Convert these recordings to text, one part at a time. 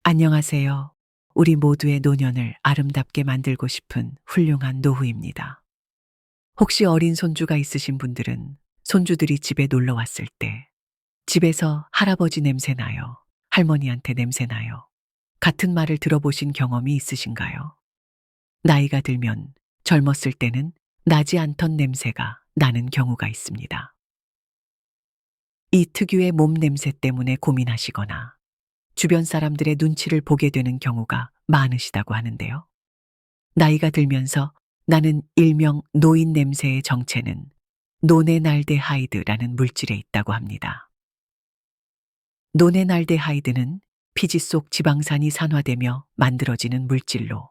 안녕하세요. 우리 모두의 노년을 아름답게 만들고 싶은 훌륭한 노후입니다. 혹시 어린 손주가 있으신 분들은 손주들이 집에 놀러 왔을 때 집에서 할아버지 냄새 나요. 할머니한테 냄새 나요. 같은 말을 들어보신 경험이 있으신가요? 나이가 들면 젊었을 때는 나지 않던 냄새가 나는 경우가 있습니다. 이 특유의 몸 냄새 때문에 고민하시거나 주변 사람들의 눈치를 보게 되는 경우가 많으시다고 하는데요. 나이가 들면서 나는 일명 노인 냄새의 정체는 노네날데하이드라는 물질에 있다고 합니다. 노네날데하이드는 피지 속 지방산이 산화되며 만들어지는 물질로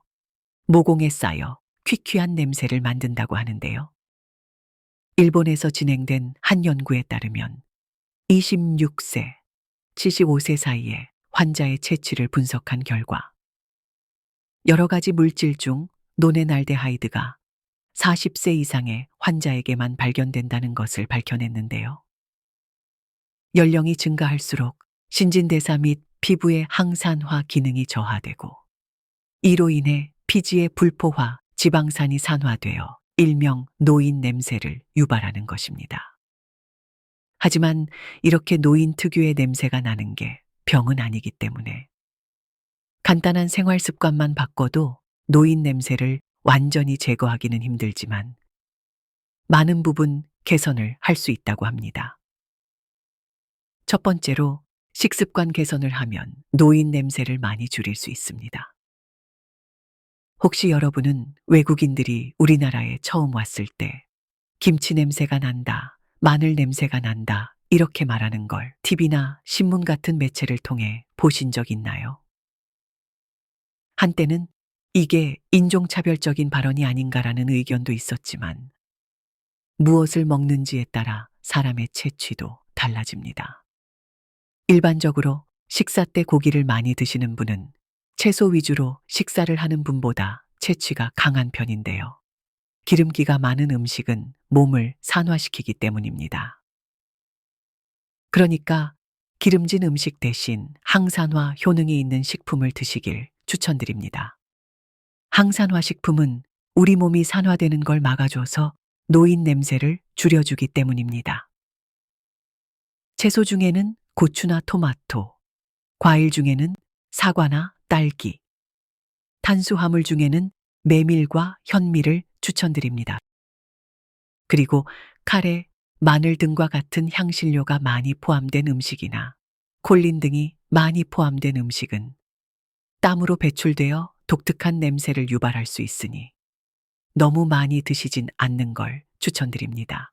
모공에 쌓여 퀴퀴한 냄새를 만든다고 하는데요. 일본에서 진행된 한 연구에 따르면 26세, 75세 사이에 환자의 체취를 분석한 결과 여러 가지 물질 중 노네날데하이드가 40세 이상의 환자에게만 발견된다는 것을 밝혀냈는데요. 연령이 증가할수록 신진대사 및 피부의 항산화 기능이 저하되고 이로 인해 피지의 불포화 지방산이 산화되어 일명 노인 냄새를 유발하는 것입니다. 하지만 이렇게 노인 특유의 냄새가 나는 게 병은 아니기 때문에 간단한 생활 습관만 바꿔도 노인 냄새를 완전히 제거하기는 힘들지만 많은 부분 개선을 할 수 있다고 합니다. 첫 번째로 식습관 개선을 하면 노인 냄새를 많이 줄일 수 있습니다. 혹시 여러분은 외국인들이 우리나라에 처음 왔을 때 김치 냄새가 난다, 마늘 냄새가 난다, 이렇게 말하는 걸 TV나 신문 같은 매체를 통해 보신 적 있나요? 한때는 이게 인종차별적인 발언이 아닌가라는 의견도 있었지만 무엇을 먹는지에 따라 사람의 체취도 달라집니다. 일반적으로 식사 때 고기를 많이 드시는 분은 채소 위주로 식사를 하는 분보다 체취가 강한 편인데요. 기름기가 많은 음식은 몸을 산화시키기 때문입니다. 그러니까 기름진 음식 대신 항산화 효능이 있는 식품을 드시길 추천드립니다. 항산화 식품은 우리 몸이 산화되는 걸 막아줘서 노인 냄새를 줄여주기 때문입니다. 채소 중에는 고추나 토마토, 과일 중에는 사과나 딸기, 탄수화물 중에는 메밀과 현미를 추천드립니다. 그리고 카레, 마늘 등과 같은 향신료가 많이 포함된 음식이나 콜린 등이 많이 포함된 음식은 땀으로 배출되어 독특한 냄새를 유발할 수 있으니 너무 많이 드시진 않는 걸 추천드립니다.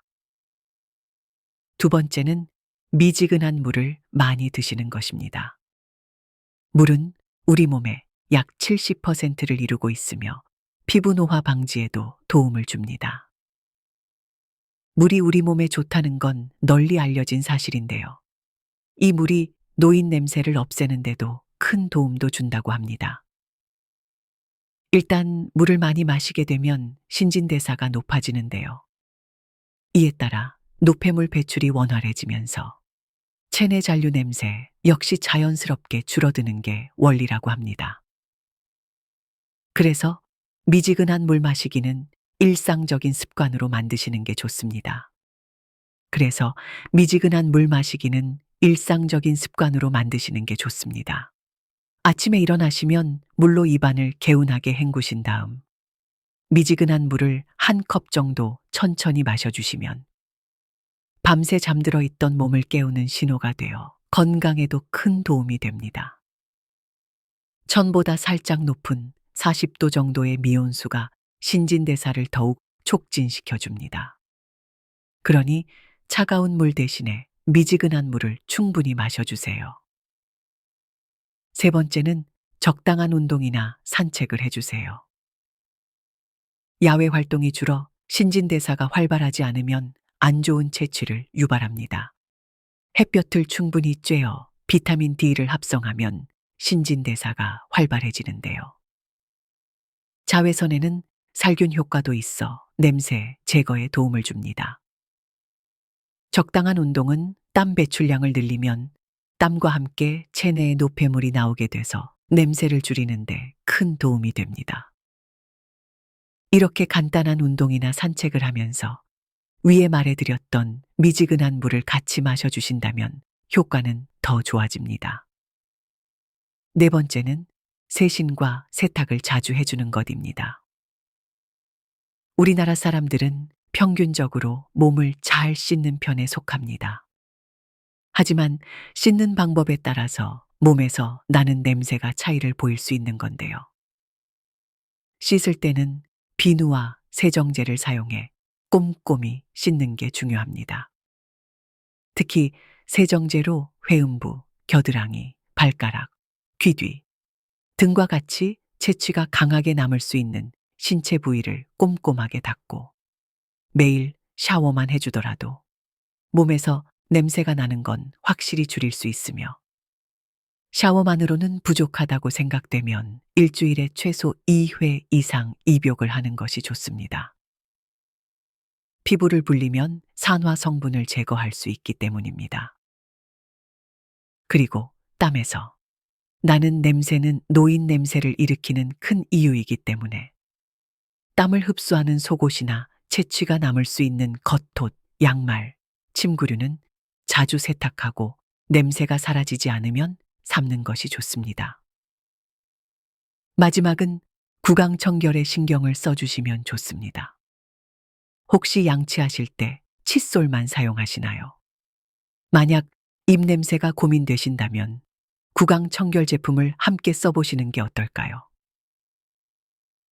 두 번째는 미지근한 물을 많이 드시는 것입니다. 물은 우리 몸의 약 70%를 이루고 있으며 피부 노화 방지에도 도움을 줍니다. 물이 우리 몸에 좋다는 건 널리 알려진 사실인데요. 이 물이 노인 냄새를 없애는데도 큰 도움도 준다고 합니다. 일단 물을 많이 마시게 되면 신진대사가 높아지는데요. 이에 따라 노폐물 배출이 원활해지면서 체내 잔류 냄새 역시 자연스럽게 줄어드는 게 원리라고 합니다. 그래서 미지근한 물 마시기는 일상적인 습관으로 만드시는 게 좋습니다. 그래서 미지근한 물 마시기는 일상적인 습관으로 만드시는 게 좋습니다. 아침에 일어나시면 물로 입안을 개운하게 헹구신 다음 미지근한 물을 한 컵 정도 천천히 마셔주시면 밤새 잠들어 있던 몸을 깨우는 신호가 되어 건강에도 큰 도움이 됩니다. 천보다 살짝 높은 40도 정도의 미온수가 신진대사를 더욱 촉진시켜 줍니다. 그러니 차가운 물 대신에 미지근한 물을 충분히 마셔주세요. 세 번째는 적당한 운동이나 산책을 해주세요. 야외 활동이 줄어 신진대사가 활발하지 않으면 안 좋은 체취를 유발합니다. 햇볕을 충분히 쬐어 비타민 D를 합성하면 신진대사가 활발해지는데요. 자외선에는 살균 효과도 있어 냄새 제거에 도움을 줍니다. 적당한 운동은 땀 배출량을 늘리면 땀과 함께 체내에 노폐물이 나오게 돼서 냄새를 줄이는데 큰 도움이 됩니다. 이렇게 간단한 운동이나 산책을 하면서 위에 말해드렸던 미지근한 물을 같이 마셔주신다면 효과는 더 좋아집니다. 네 번째는 세신과 세탁을 자주 해주는 것입니다. 우리나라 사람들은 평균적으로 몸을 잘 씻는 편에 속합니다. 하지만 씻는 방법에 따라서 몸에서 나는 냄새가 차이를 보일 수 있는 건데요. 씻을 때는 비누와 세정제를 사용해 꼼꼼히 씻는 게 중요합니다. 특히 세정제로 회음부, 겨드랑이, 발가락, 귀 뒤 등과 같이 채취가 강하게 남을 수 있는 신체 부위를 꼼꼼하게 닦고 매일 샤워만 해주더라도 몸에서 냄새가 나는 건 확실히 줄일 수 있으며 샤워만으로는 부족하다고 생각되면 일주일에 최소 2회 이상 입욕을 하는 것이 좋습니다. 피부를 불리면 산화 성분을 제거할 수 있기 때문입니다. 그리고 땀에서 나는 냄새는 노인 냄새를 일으키는 큰 이유이기 때문에 땀을 흡수하는 속옷이나 채취가 남을 수 있는 겉옷, 양말, 침구류는 자주 세탁하고 냄새가 사라지지 않으면 삶는 것이 좋습니다. 마지막은 구강청결에 신경을 써주시면 좋습니다. 혹시 양치하실 때 칫솔만 사용하시나요? 만약 입냄새가 고민되신다면 구강청결 제품을 함께 써보시는 게 어떨까요?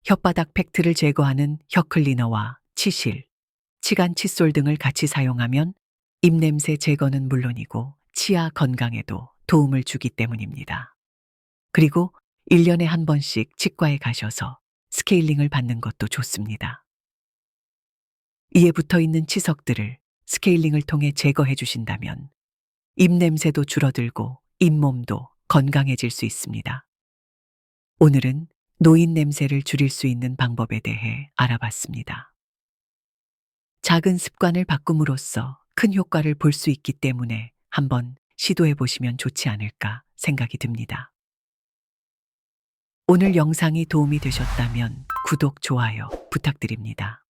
혓바닥 팩트를 제거하는 혀클리너와 치실, 치간 칫솔 등을 같이 사용하면 입냄새 제거는 물론이고 치아 건강에도 도움을 주기 때문입니다. 그리고 1년에 한 번씩 치과에 가셔서 스케일링을 받는 것도 좋습니다. 이에 붙어 있는 치석들을 스케일링을 통해 제거해 주신다면 입냄새도 줄어들고 잇몸도 건강해질 수 있습니다. 오늘은 노인 냄새를 줄일 수 있는 방법에 대해 알아봤습니다. 작은 습관을 바꿈으로써 큰 효과를 볼 수 있기 때문에 한번 시도해 보시면 좋지 않을까 생각이 듭니다. 오늘 영상이 도움이 되셨다면 구독, 좋아요 부탁드립니다.